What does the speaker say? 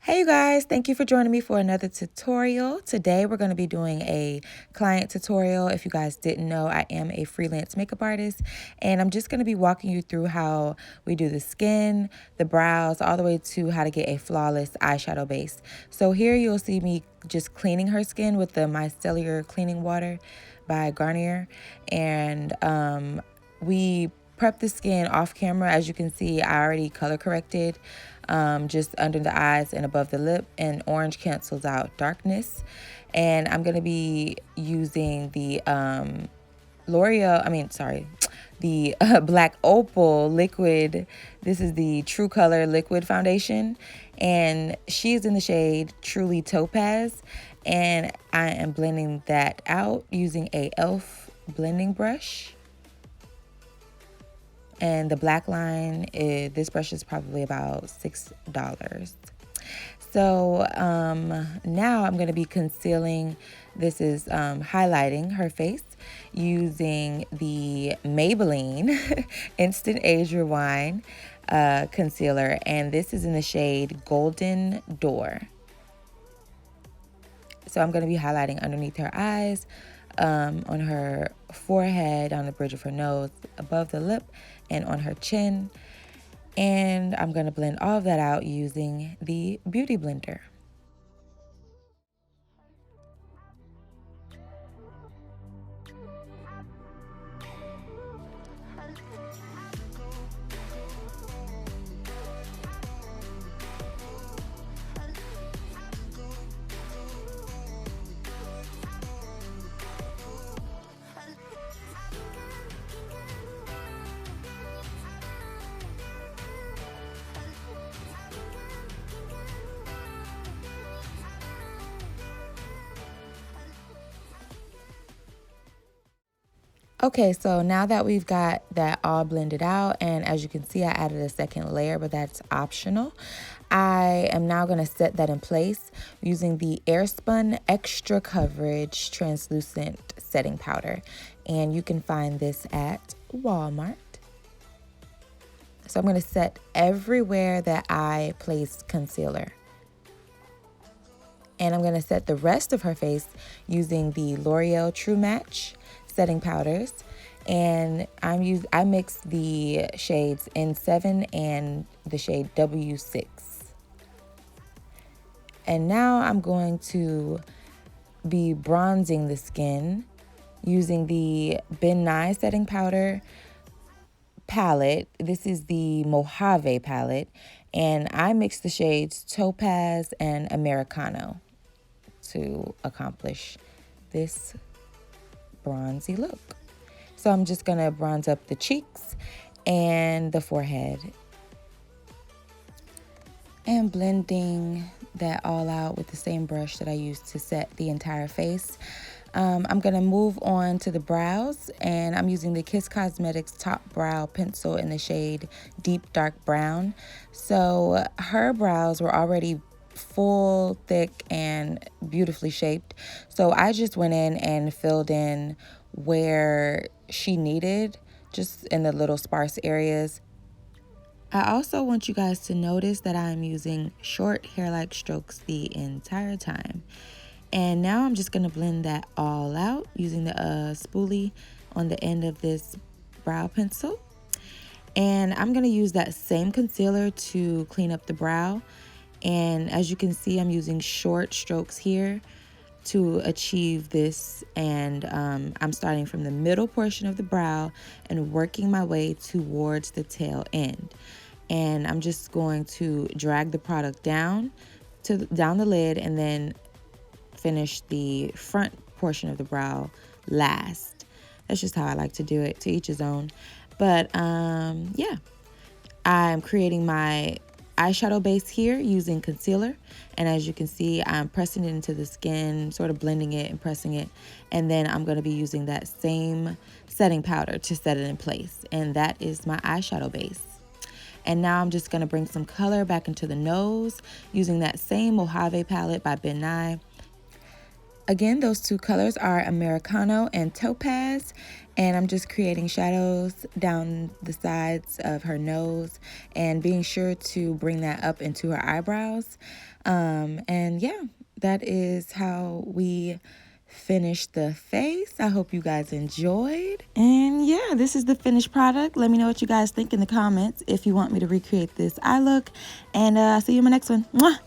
Hey you guys, thank you for joining me for another tutorial. Today we're going to be doing a client tutorial. If you guys didn't know, I am a freelance makeup artist and I'm just going to be walking you through how we do the skin, the brows, all the way to how to get a flawless eyeshadow base. So here you'll see me just cleaning her skin with the Micellar Cleaning Water by Garnier, and we prep the skin off camera. As you can see, I already color corrected just under the eyes and above the lip, and orange cancels out darkness. And I'm going to be using the Black Opal liquid. This is the True Color liquid foundation, and she's in the shade Truly Topaz, and I am blending that out using a e.l.f. blending brush. And the black line, this brush is probably about $6. So now I'm going to be concealing. This is highlighting her face using the Maybelline Instant Age Rewind concealer. And this is in the shade Golden Dore. So I'm going to be highlighting underneath her eyes, on her forehead, on the bridge of her nose, above the lip, and on her chin. And I'm going to blend all of that out using the Beauty Blender. Okay, so now that we've got that all blended out, and as you can see, I added a second layer, but that's optional. I am now going to set that in place using the Airspun Extra Coverage Translucent Setting Powder. And you can find this at Walmart. So I'm going to set everywhere that I placed concealer. And I'm going to set the rest of her face using the L'Oreal True Match setting powders, and I mixed the shades N7 and the shade W6. And now I'm going to be bronzing the skin using the Ben Nye setting powder palette. This is the Mojave palette, and I mixed the shades Topaz and Americano to accomplish this bronzy look. So I'm just gonna bronze up the cheeks and the forehead, and blending that all out with the same brush that I used to set the entire face. I'm gonna move on to the brows, and I'm using the Kiss Cosmetics TopBrow Pencil in the shade Deep Dark Brown. So her brows were already full, thick, and beautifully shaped. So I just went in and filled in where she needed, just in the little sparse areas. I also want you guys to notice that I'm using short hair-like strokes the entire time. And now I'm just going to blend that all out using the spoolie on the end of this brow pencil. And I'm going to use that same concealer to clean up the brow. And as you can see, I'm using short strokes here to achieve this. And I'm starting from the middle portion of the brow and working my way towards the tail end. And I'm just going to drag the product down the lid, and then finish the front portion of the brow last. That's just how I like to do it, to each his own. But yeah, I'm creating my eyeshadow base here using concealer, and as you can see, I'm pressing it into the skin, sort of blending it and pressing it, and then I'm going to be using that same setting powder to set it in place, and that is my eyeshadow base. And now I'm just going to bring some color back into the nose using that same Mojave palette by Ben Nye. Again, those two colors are Americano and Topaz, and I'm just creating shadows down the sides of her nose and being sure to bring that up into her eyebrows. And yeah, that is how we finish the face. I hope you guys enjoyed. And yeah, this is the finished product. Let me know what you guys think in the comments if you want me to recreate this eye look. And I'll see you in my next one. Mwah!